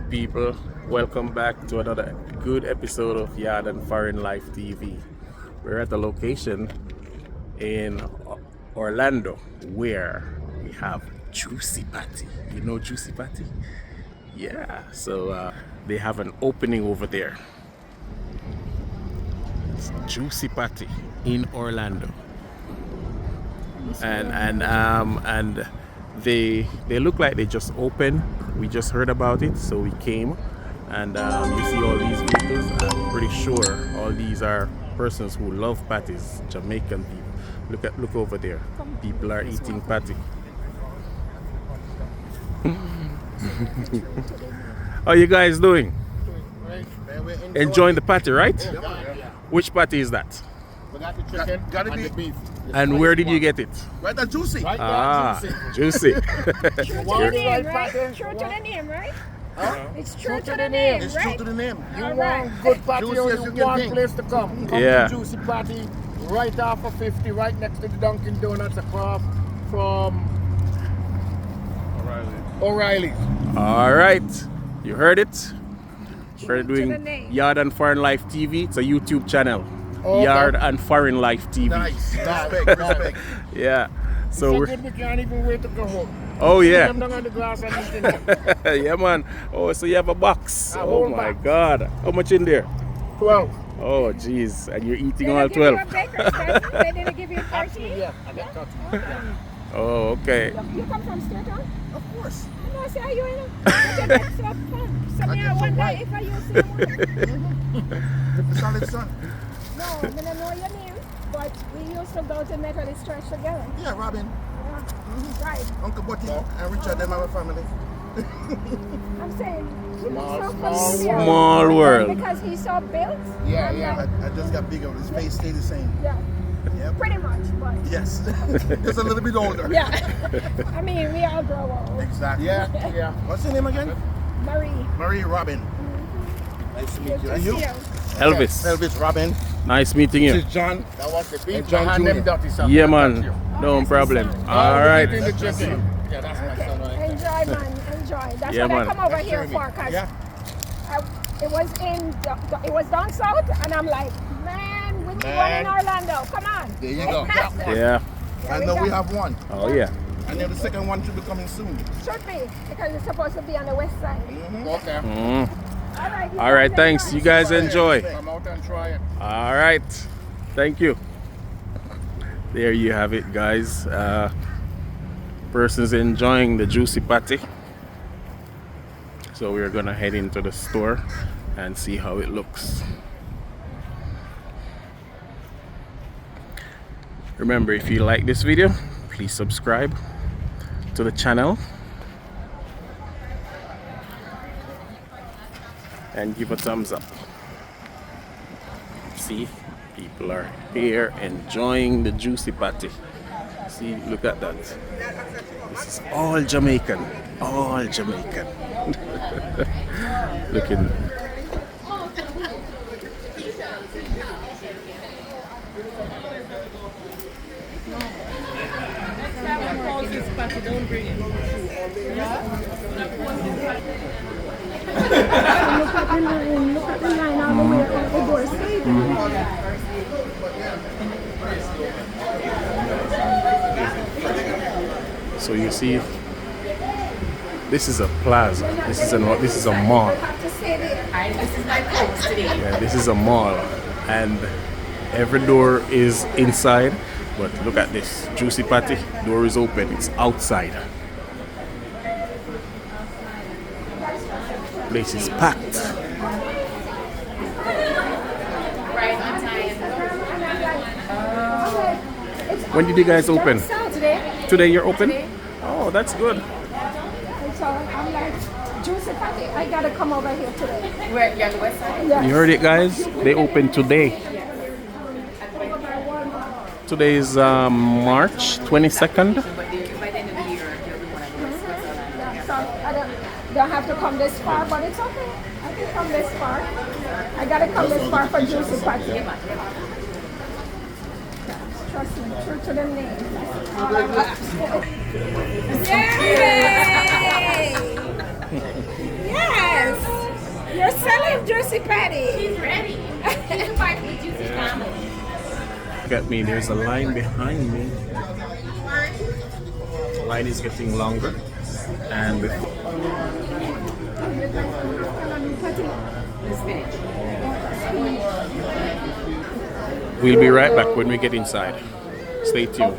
people, welcome back to another good episode of Yard and Foreign Life TV. We're at the location in Orlando where we have Juici Patty. You know Juici Patty? Yeah, so they have an opening over there. It's Juici Patty in Orlando. And they look like they just opened. We just heard about it, so we came, and you see all these vehicles. I'm pretty sure all these are persons who love patties, Jamaican people. Look over there. People are eating patty. How you guys doing? Enjoying the patty, right? Which patty is that? We got the chicken, got the beef. And where did you get it? Right at Juici. Right Juici. True to the name, right? True to the name, right? Huh? It's true to the name, It's right? true to the name. You want good patty, you want place to come. Come Yeah. to Juici Patty, right off of 50, right next to the Dunkin' Donuts across from O'Reilly's. All right, you heard it. We're True to the doing name. Yard and Foreign Life TV. It's a YouTube channel. Okay. Yard and Foreign Life TV. Nice. Respect. Yeah. So So we're. good we can't even wait to go home. Oh yeah. Them down on the glass and eat in there. Yeah, man. Oh, so you have a box. A Oh whole my box. God. How much in there? 12. Oh, jeez. And you're eating They all didn't give you 12. a baker's dozen? They didn't give you 13? Yeah, I get 30. Oh, okay. You come from Staten? Of course. No, I say you know. You get so fun. So me I wonder if I use the one. The solid son. No, I don't know your name, but we used to go to Methodist Church together. Yeah, Robin. Yeah. Right. Uncle Butty and Richard, them have a family. I'm saying, you Small, look so small familiar. Small world. Because he's so built. Yeah, I'm yeah. like, I just got bigger. His face stayed the same. yeah, Yep. pretty much, but Yes. Just a little bit older. yeah. I mean, we all grow old. Exactly. Yeah, yeah. What's your name again? Marie. Marie Robin. Nice to meet you. And you? Elvis. Elvis Robin. Nice meeting This you. is John. That was the beef. And John Hand Jr. them dirty something. Yeah, Thank man. you. No problem. Oh, All we're right. eating the chicken. Yeah, that's my son right there. Enjoy, man. Enjoy. That's Yeah, what man. I come over That's here Jeremy. for, because Yeah. it was down south, and I'm like, man, we need one in Orlando. Come on. There you go. Yeah. I know we have one. Oh, yeah. And then the second one should be coming soon. Should be, because it's supposed to be on the west side. Okay. Mm. All right. All right. Thanks. You guys enjoy. Come out and try it. All right. Thank you. There you have it, guys. Persons enjoying the Juici Patty. So we're gonna head into the store and see how it looks. Remember, if you like this video, please subscribe to the channel and give a thumbs up. See, people are here enjoying the Juici Patty. See, look at that. This is all Jamaican. All Jamaican. Looking. Look at the line all the way out the door. So you see, this is a plaza. This is a mall. This is my post today. Yeah, this is a mall, and every door is inside. But look at this, Juici Patty. Door is open. It's outside. Place is packed. When did you guys open? Today. Today you're open? Today. Oh, that's good. And so I'm like, Juici Patty, I gotta come over here today. Where you're on the west side? Yes. You heard it, guys. They open today. Today is March 22nd. But by the end of the year, you'll be one of the west side. Yeah, so I don't have to come this far, but it's okay. I can come this far. I gotta come this far for Juici Patty. Trust me, true to the name. Yay! Yes! You're selling Juici Patty. She's ready. She's part of the Juici family. Look at me, there's a line behind me. The line is getting longer. And we'll be right back when we get inside. Stay tuned.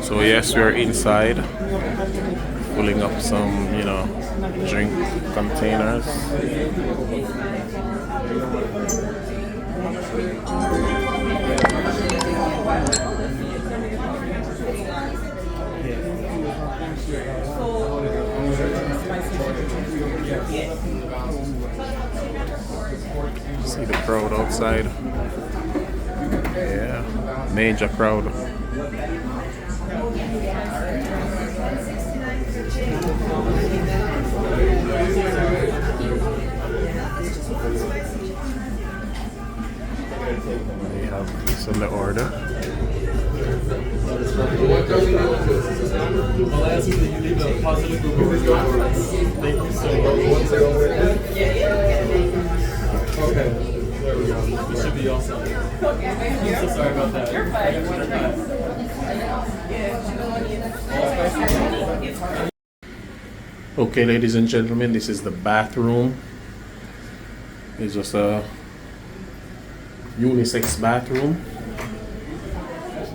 So yes, we're inside, pulling up some, drink containers. See the crowd outside. Yeah, major crowd. They have this on the order. I'll ask you that you leave a positive review. Thank you so much. Okay. There we go. You should be all set. I'm so sorry about that. You're fine. Okay, ladies and gentlemen, this is the bathroom. It's just a unisex bathroom,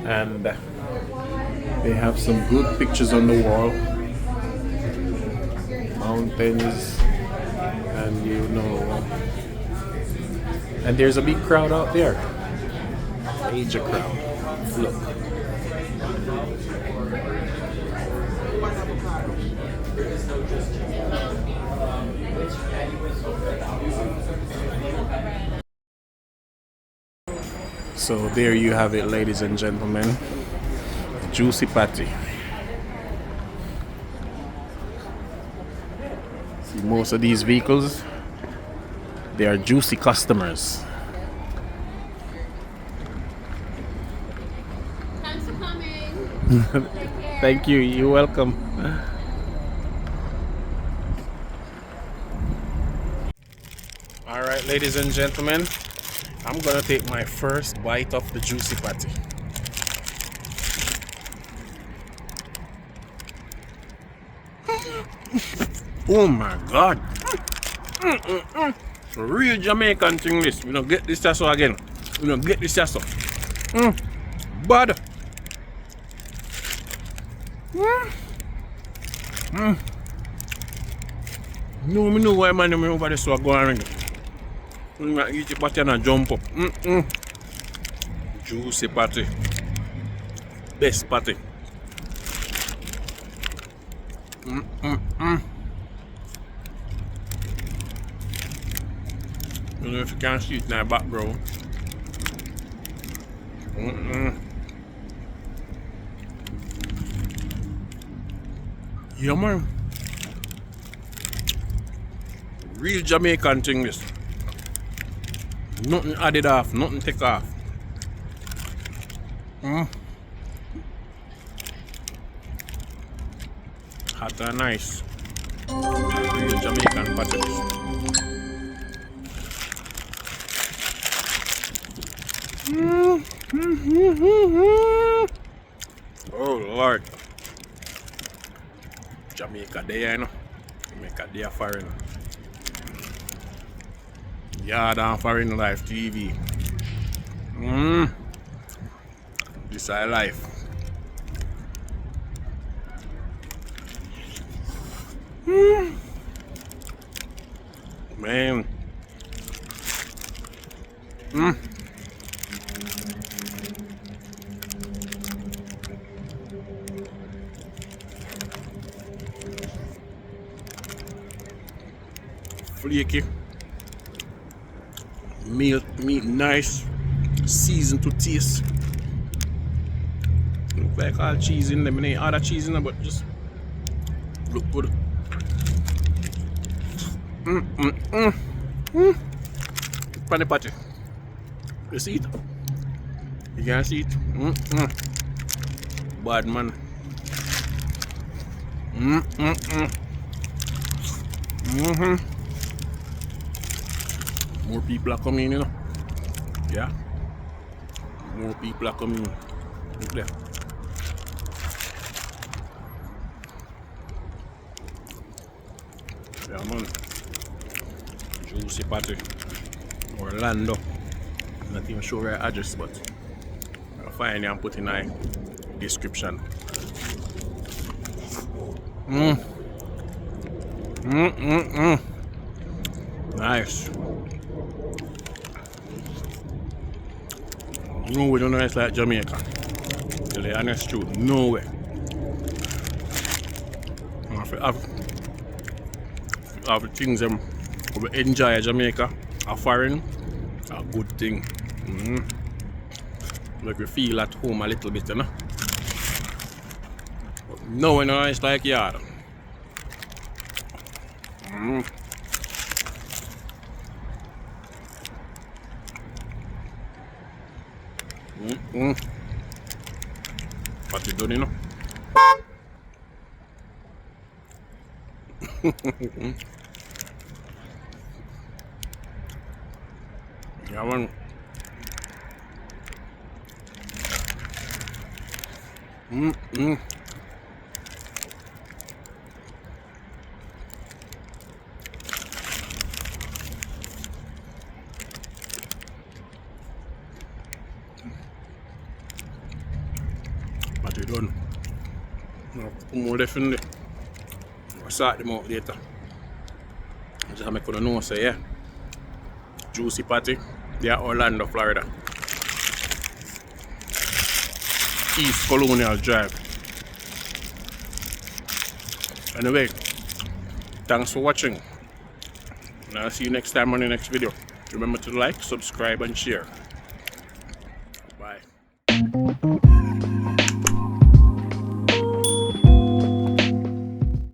and they have some good pictures on the wall, mountains, and and there's a big crowd out there, major crowd. Look. So there you have it, ladies and gentlemen, Juici Patty. See, most of these vehicles, they are Juici customers. Thanks for coming. Thank you, you're welcome. Alright, ladies and gentlemen, I'm gonna take my first bite of the Juici Patty. Oh my God! Real Jamaican thing this. We don't get this tasso again. We don't get this tasso. Bad. No, me know why man me over this so go on. We might eat the patty and jump up. Juici Patty. Best patty. I don't know if you can see it in the background. Yeah, man. Real Jamaican thing this. Nothing added off, nothing take off. Hot and nice. Real Jamaican patties. Oh Lord. Jamaica there, you know. Jamaica there foreign. Yeah, down Foreign Life TV. This is our life. Man. Flaky. Meat nice, seasoned to taste. Look like all cheese in them, ain't other cheese in them, but just look good. Panny patty. You see it? You can see it. Bad man. More people are coming, you know. Yeah. More people are coming. Look there. Yeah, man. Juici Patty. Orlando. Not even sure where address, but I'll find it and put in my description. Nice. No way, don't know it's like Jamaica. Tell the honest truth, no way. Have things we enjoy Jamaica, a foreign, a good thing. Make we feel at home a little bit, you know. But no way, no it's like yard. What you done, you know? Yeah, man. What you done? More definitely. I'll sort them out later. Just make you know, say yeah. Juici Patty, yeah, Orlando, Florida. East Colonial Drive. Anyway, thanks for watching. And I'll see you next time on the next video. Remember to like, subscribe, and share.